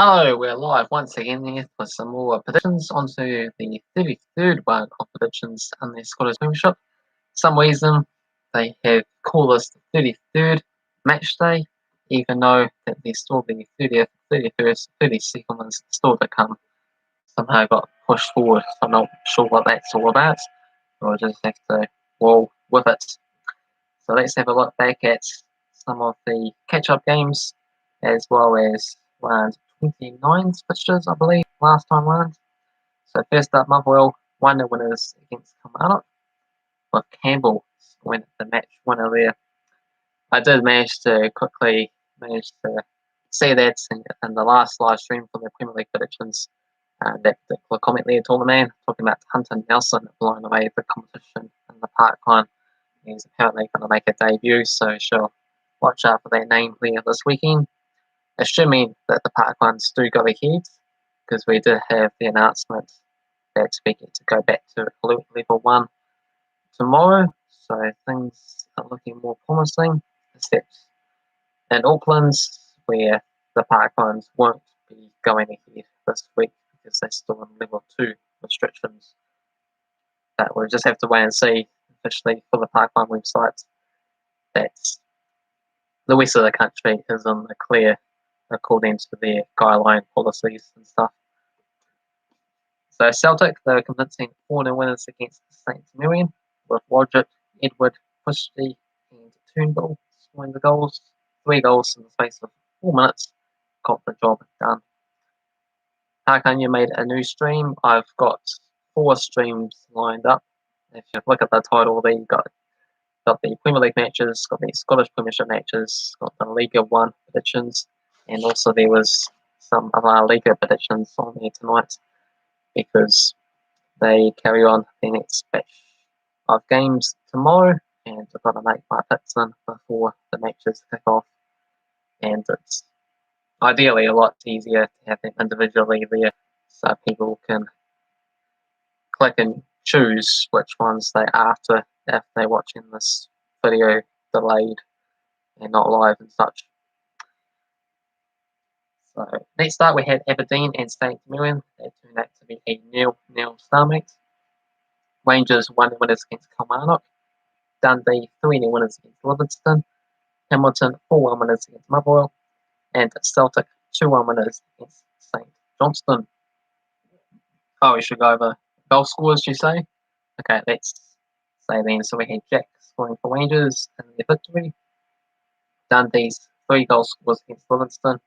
Hello, we're live once again here for some more predictions onto the 33rd one of predictions in the Scottish Premiership. For some reason, they have called this the 33rd match day, even though that there's still the 30th, 31st, 32nd ones still to come. Somehow got pushed forward, so I'm not sure what that's all about. We'll just have to roll with it. So let's have a look back at some of the catch-up games, as well as round 29's fixtures, I believe, last time round. So first up, Motherwell, 1-0 winners against Kilmarnock, with Campbell win the match winner there. I did manage to quickly see that in the last live stream from the Premier League predictions. That particular comment there, Taller Man, talking about Hunter Nelson blowing away the competition in the Parkline. He's apparently going to make a debut, so sure, watch out for that name there this weekend. Assuming that the Parklines do go ahead, because we did have the announcement that we get to go back to level 1 tomorrow, so things are looking more promising, except in Auckland, where the Parklines won't be going ahead this week because they're still in level 2 restrictions. But we'll just have to wait and see officially for the Parkline website that the rest of the country is in the clear according to their guideline policies and stuff. So Celtic, they're convincing 4-0 winners against St Mirren, with Roderick, Edward, Christie and Turnbull scoring the goals. 3 goals in the space of 4 minutes got the job done. Hakan, you made a new stream. I've got 4 streams lined up. If you look at the title there, you've got the Premier League matches, got the Scottish Premiership matches, got the League 1 predictions, and also there was some of our League predictions on there tonight because they carry on the next batch of games tomorrow, and I've got to make my picks in before the matches kick off. And it's ideally a lot easier to have them individually there so people can click and choose which ones they are after if they're watching this video delayed and not live and such. So next up we had Aberdeen and St Mirren. They turned out to be a 0-0 stalemate. Rangers 1-0 winners against Kilmarnock. Dundee 3-0 winners against Livingston. Hamilton 4-1 winners against Motherwell. And Celtic 2-1 winners against St Johnstone. Oh, we should go over goal scores, you say? Okay, let's say then. So we had Jack scoring for Rangers in their victory. Dundee's 3 goal scores against Livingston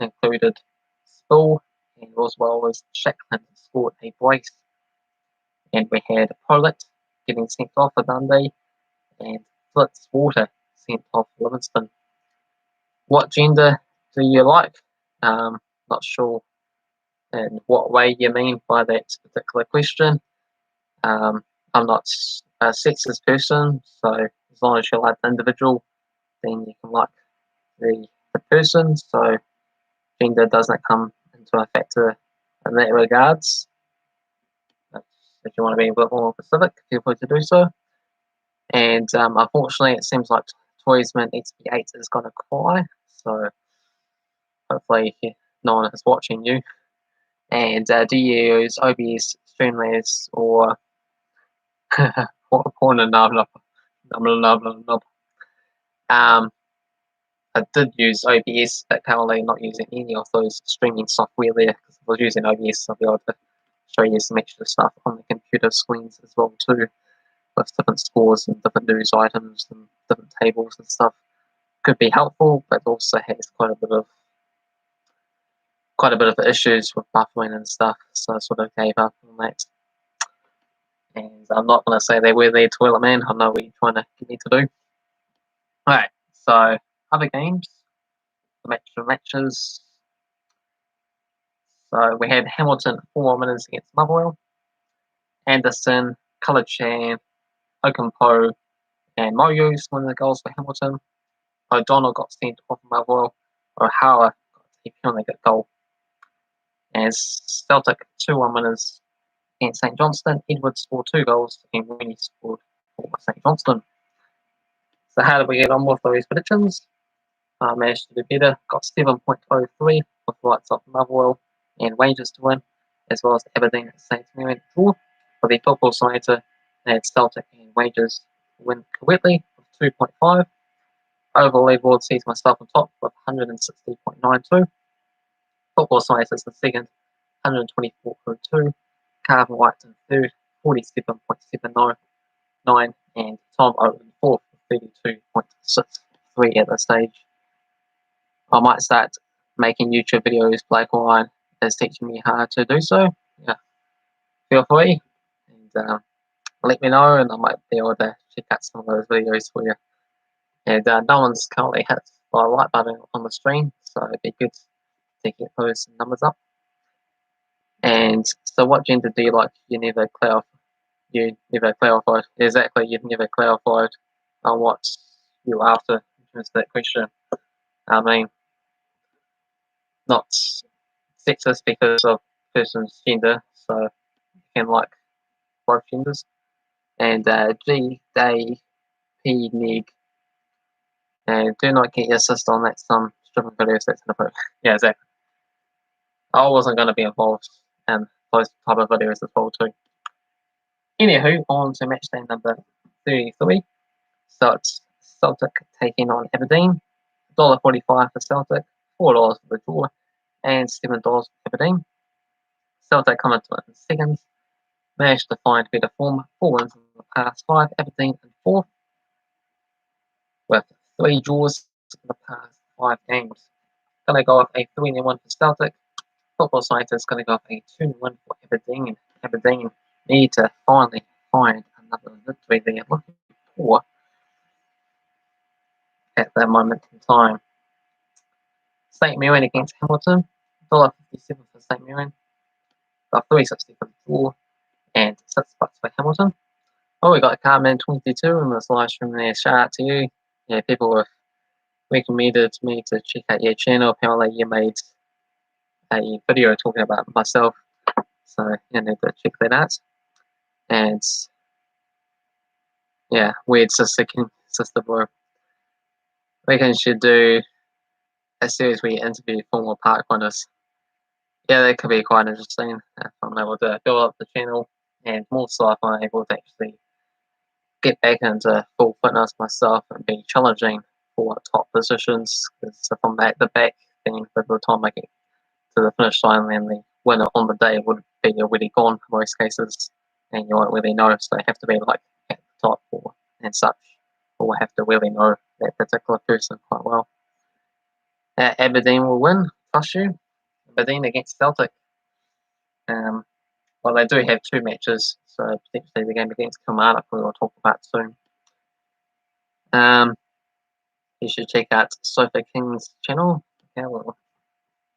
included Spill, and as well as Shackland scored a brace. And we had Pollitt getting sent off for Dundee, and Fitzwater sent off for Livingston. What gender do you like? Not sure in what way you mean by that particular question. I'm not a sexist person, so as long as you like the individual, then you can like the person. So gender doesn't come into a factor in that regards. If you want to be a bit more specific, feel free to do so. And unfortunately, it seems like Toysman XP8 is going to cry, so hopefully no one is watching you. And do you use OBS, Streamlabs, or I did use OBS, but currently not using any of those streaming software there, because if I was using OBS, I'll be able to show you some extra stuff on the computer screens as well too, with different scores and different news items and different tables and stuff. Could be helpful, but also has quite a bit of issues with buffering and stuff, so I sort of gave up on that. And I'm not going to say they were there, Toilet Man. I know what you're trying to get me to do. Alright, so other games, the matches. So we had Hamilton 4 winners against Motherwell. Anderson, Cullichan, Okampo, and Moyos won the goals for Hamilton. O'Donnell got sent off Motherwell. O'Hara got a penalty goal. As Celtic 2-1 winners against St Johnstone, Edwards scored 2 goals and Winnie scored for St Johnstone. So how did we get on with those predictions? I managed to do better, got 7.03 with the likes of Motherwell and Rangers to win, as well as Aberdeen at St Mirren draw. For the Topple Simulator, they had Celtic and Rangers win correctly with 2.5. Overall leaderboard sees myself on top with 160.92. Football Simulator is the second, 124.2. Cavan Wright in third, 47.709, and Tom Owen fourth, 32.63 at this stage. I might start making YouTube videos. Blake Ryan is teaching me how to do so. Yeah, feel free and let me know, and I might be able to check out some of those videos for you. And no one's currently hit the like button on the stream, so it'd be good to get those numbers up. And so, what gender do you like? You never clarified. Exactly, you've never clarified on what you're after in terms of that question. I mean, not sexist because of person's gender, so you can like both genders. And G, Day, P, Neg, and do not get your sister on that some stripping videos that's in the Yeah, exactly. I wasn't going to be involved in those type of videos as well too. Anywho, on to match day number 33. So it's Celtic taking on Aberdeen. $1.45 for Celtic, $4 for the draw, and $7 for Aberdeen. Celtic coming to it in seconds. Managed to find better form, 4 wins in the past 5, Aberdeen in 4th, with 3 draws in the past 5 games. Going to go off a 3-1 for Celtic. Football Simulator is going to go off a 2-1 for Aberdeen. Aberdeen need to finally find another victory they are looking for at that moment in time. St Mirren against Hamilton, $1.57 for St Mirren, $3.60 for the draw, and $6 for Hamilton. Oh, we got Carmen22 in this live stream there. Shout out to you. Yeah, people have recommended me to check out your channel. Apparently, you made a video talking about myself, so you need to check that out. And yeah, weird sister bro. Reckon you should do a series where you interview former park runners. Yeah, that could be quite interesting if I'm able to build up the channel, and more so if I'm able to actually get back into full fitness myself and be challenging for top positions. Because if I'm at the back, then by the time I get to the finish line, then the winner on the day would be already gone for most cases, and you won't really know. So you have to be like at the top and such, or have to really know that particular person quite well. Aberdeen will win, trust you. Aberdeen against Celtic. Well, they do have 2 matches, so potentially the game against Kilmarnock we will talk about soon. You should check out Sofa King's channel. Okay, we'll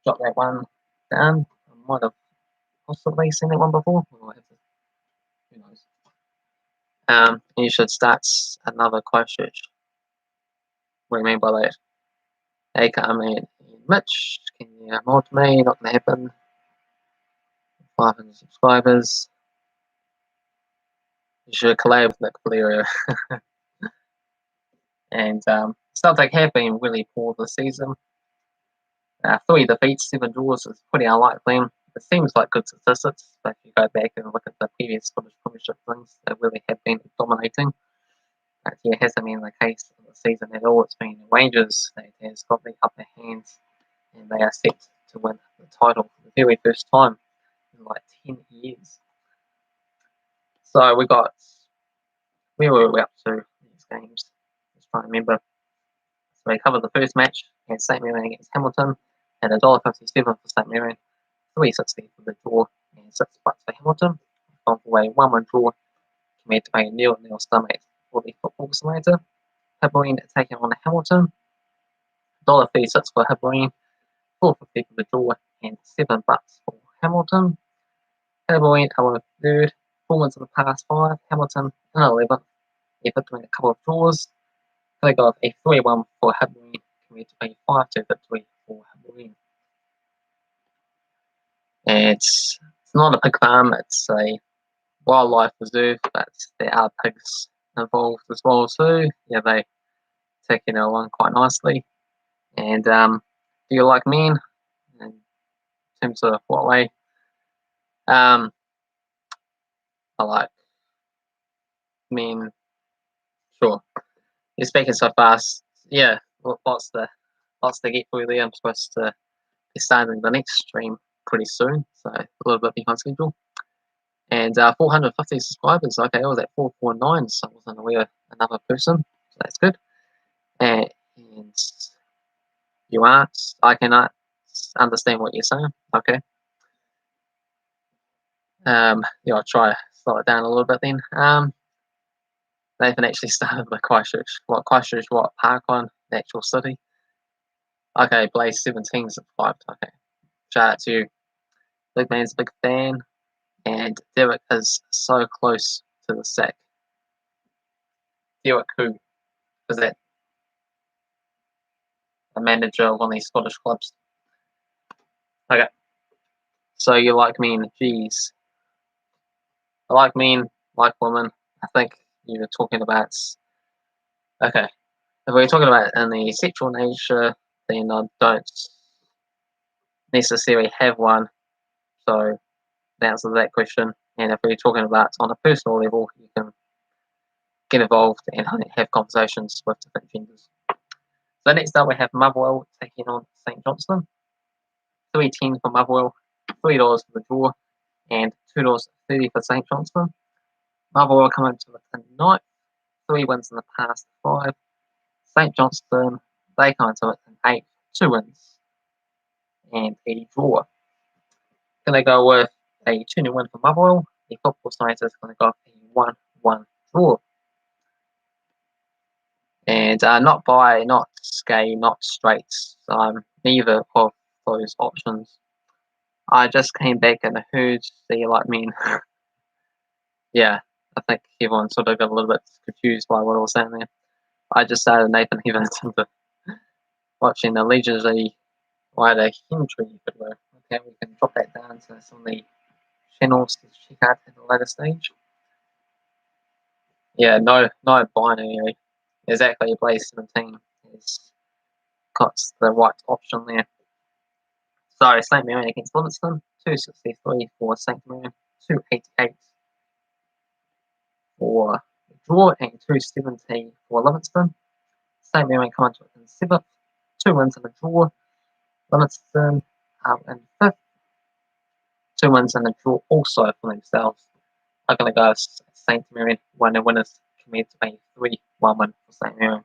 drop that one down. I might have possibly seen that one before. Who knows? You should start another quote search. What do you mean by that? Hey, come in, Mitch. Can you mod me? Not gonna happen. 500 subscribers. You should collab with Nick Valerio. And Celtic have been really poor this season. 3 defeats, 7 draws is pretty unlikely. It seems like good statistics, but if you go back and look at the previous Scottish Premiership things, they really have been dominating. It hasn't been the case of the season at all. It's been Rangers that has got the upper hand, and they are set to win the title for the very first time in like 10 years. So we got, where were we up to these games? Just trying to remember. So we covered the first match at St Mirren against Hamilton at $1.57 for St Mirren, $3.60 for the draw, and $6 for Hamilton. Gone for a 1-1 draw, compared to a 0-0 stalemate for the Football Simulator. Aberdeen taking on Hamilton, $1.36 for Aberdeen, $4.50 for the draw, and $7 for Hamilton. Aberdeen are in third, 4 wins in the past 5, Hamilton in 11th. They're between a couple of draws. They got a 3-1 for Aberdeen, compared to a 5-2 victory for Aberdeen. It's not a pig farm, it's a wildlife reserve, but there are pigs involved as well too. Yeah, they taking it along quite nicely. And do you like men? And in terms of what way. I like. I mean, sure. You're speaking so fast. Yeah, lots to get through there. I'm supposed to be starting the next stream pretty soon, so a little bit behind schedule. And 450 subscribers. Okay, I was at 449, so I wasn't aware of another person, so that's good. And you aren't. I cannot understand what you're saying. Okay. Yeah, I'll try to slow it down a little bit then. Nathan actually started with Christchurch. Christchurch, Parkland, the actual city. Okay, Blaze 17 subscribed. Okay. Shout out to you. Big Man's a big fan. And Derek is so close to the sack. Derek who? Is that the manager of one of these Scottish clubs? Okay. So you like men, geez. I like men, like women. I think you were talking about. Okay. If we're talking about in the sexual nature, then I don't necessarily have one. So the answer to that question. And if we're talking about on a personal level, you can get involved and have conversations with different genders. So next up we have Motherwell taking on St Johnstone. 3.10 for Motherwell, $3 for the draw, and $2.30 for St Johnstone. Motherwell come into it in ninth, 3 wins in the past 5. St Johnstone, they come into it in 8th, 2 wins and a draw. Going to go with a 2-0 win for Motherwell. The Football Science is going to go with a 1-1 draw. And not by, not skay, not straight. Neither of those options. I just came back and heard that you like men. Yeah, I think everyone sort of got a little bit confused by what I was saying there. I just started Nathan Heaver watching the leisurely wider Hendry video. Okay, we can drop that down to some of the channels to check out at a later stage. Yeah, no binary. Exactly, Blaze 17 has got the right option there. So St Mirren against Livingston, 263 for St Mirren, 288 for the draw, and 270 for Livingston. St Mirren come into it in 7th, 2 wins in the draw. Livingston in 5th, 2 wins in the draw also for themselves. I'm going to go St Mirren, one of the winners committed to a 3-1 win for St Mirren.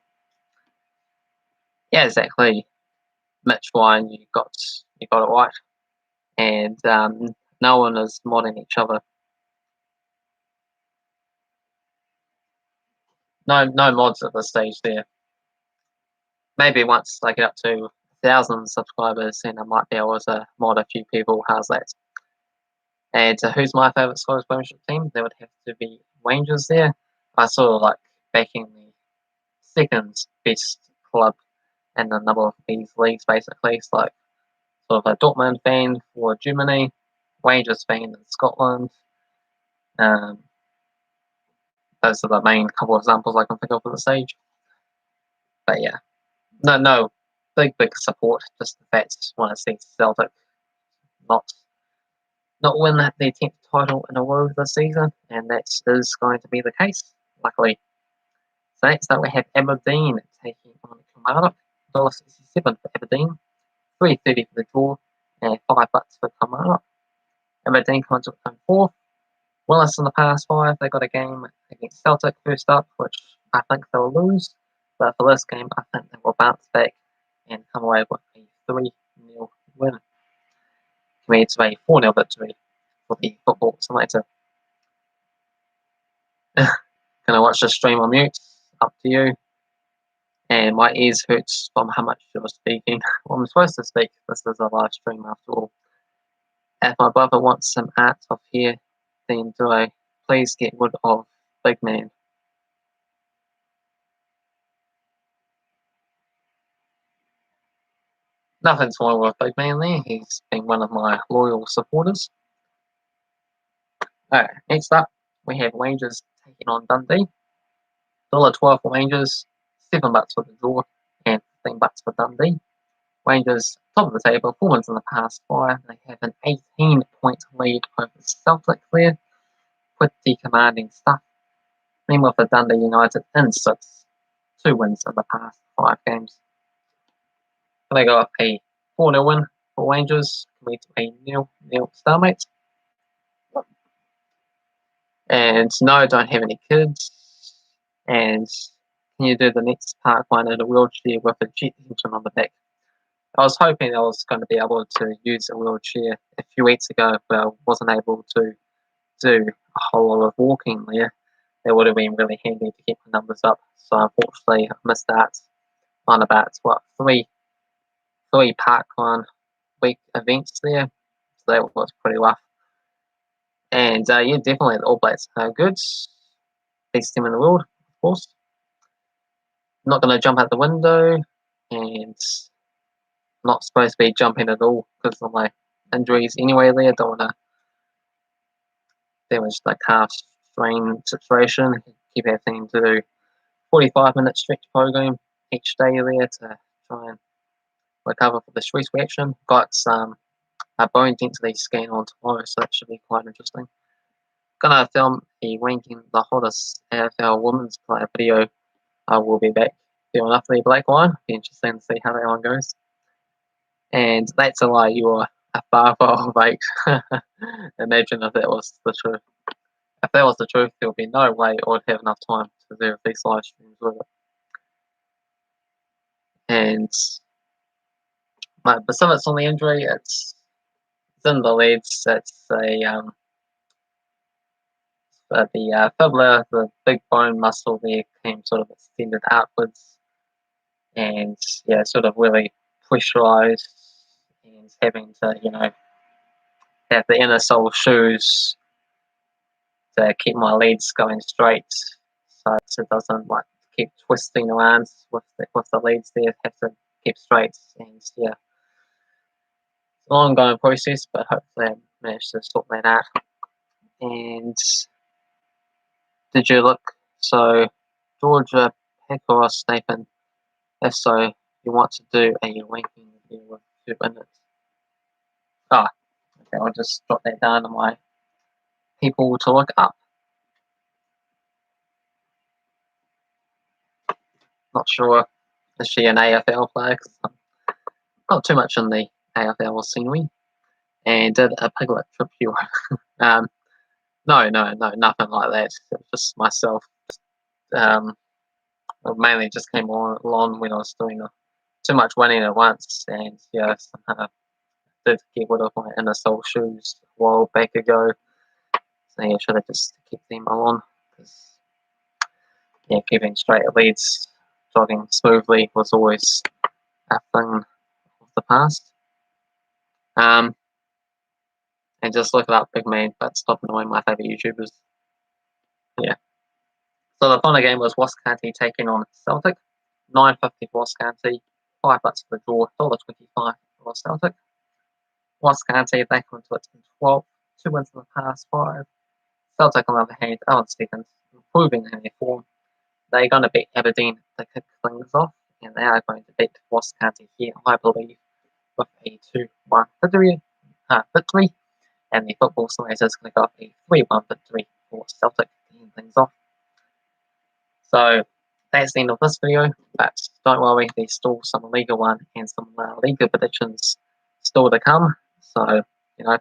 Yeah, exactly. Mitch Ryan, you got it right. And no one is modding each other. No mods at this stage there. Maybe once I get up to 1,000 subscribers, then I might be able to mod a few people. How's that? And who's my favourite Scottish Premiership team? There would have to be Rangers there. I sort of like backing the second best club in a number of these leagues, basically. It's like sort of a Dortmund fan for Germany, Rangers fan in Scotland. Those are the main couple of examples I can think of at the stage. But yeah, no big support. Just the fact want to see Celtic not win their 10th title in a row this season, and that is going to be the case, luckily. So next up we have Aberdeen taking on Kilmarnock, $1.67 for Aberdeen, $3.30 for the draw, and $5 for Kilmarnock. Aberdeen comes up in 4th. Willis in the past 5, they got a game against Celtic first up, which I think they'll lose. But for this game, I think they will bounce back and come away with a 3-0 win, compared to a 4-0 victory for the Football Simulator. Can I watch the stream on mute? Up to you. And my ears hurts from how much you're speaking. Well, I'm supposed to speak. This is a live stream after all. If my brother wants some art off here, then do I please get rid of Big Man? Nothing's wrong with Big Man there. He's been one of my loyal supporters. Alright, next up, we have Rangers taking on Dundee. $1.12 for Rangers, $7 for the draw, and $15 for Dundee. Rangers, top of the table, 4 wins in the past 5. They have an 18-point lead over Celtic there. Pretty commanding stuff. Meanwhile, for Dundee United in 6th, 2 wins in the past 5 games. They got a 4-0 win for Rangers, compared to a 0-0 stalemate. And no, don't have any kids. And can you do the next part one in a wheelchair with a jet engine on the back? I was hoping I was going to be able to use a wheelchair a few weeks ago, but I wasn't able to do a whole lot of walking there. That would have been really handy to keep the numbers up. So unfortunately, I missed out on about three parkrun week events there. So that was pretty rough. And yeah, definitely the All Blacks are good. Best team in the world, of course. Not going to jump out the window, and not supposed to be jumping at all because of my injuries anyway there. Don't want to damage the calf strain situation. Keep having to do 45-minute stretch program each day there to try and recover for the stress reaction. Got a bone density scan on tomorrow, so that should be quite interesting. Gonna film a ranking the hottest AFL women's player video. I will be back doing after the black one. Be interesting to see how that one goes. And that's a lie, you are a far of 8. Imagine if that was the truth. If that was the truth, there would be no way I would have enough time to do these live streams with it. And my specifics on the injury, it's in the leads. It's the fibula, the big bone muscle there, came sort of extended outwards, and yeah, sort of really pressurized, and having to, have the inner sole shoes to keep my leads going straight, so it doesn't keep twisting around with the leads there. Have to keep straight, and yeah, it's an ongoing process, but hopefully I managed to sort that out. And did you look? So Georgia Pecos, Nathan, if so, you want to do a ranking review with 2 minutes. Okay, I'll just jot that down to my people to look up. Not sure, is she an AFL player? Cause I'm not too much in the AFL scenery. And did a Piglet trip you? No, nothing like that. It's just myself. Mainly just came along when I was doing too much running at once, and yeah, somehow did get rid of my inner sole shoes a while back ago. So yeah, should have just kept them on, because yeah, keeping straight leads, jogging smoothly was always a thing of the past. And just look it up, big man, but stop annoying my favourite YouTubers. Yeah. So the final game was Wascati taking on Celtic. 9.50 for Wascati, $5 for the draw, $1.25 for Celtic. Wascati back onto it in 12th, 2 wins in the past 5. Celtic, on the other hand, are in 2nd, improving in their form. They're going to beat Aberdeen to kick things off, and they are going to beat Wascati here, I believe, with a 2-1 victory. And the Football Simulator is going to go up a 3-1 victory for Celtic, kicking things off. So that's the end of this video, but don't worry, there's still some Liga 1 and some Liga predictions still to come. So,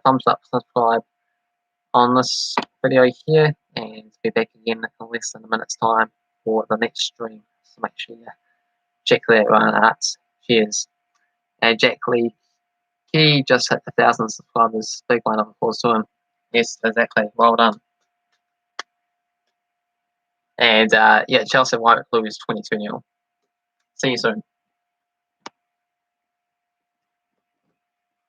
thumbs up, subscribe on this video here, and be back again in less than a minute's time for the next stream. So make sure you check that one out. Cheers. And Jack Lee, he just hit 1,000 subscribers. Big round of applause to him. Yes, exactly. Well done. And yeah, Chelsea White lose 22-0. See you soon.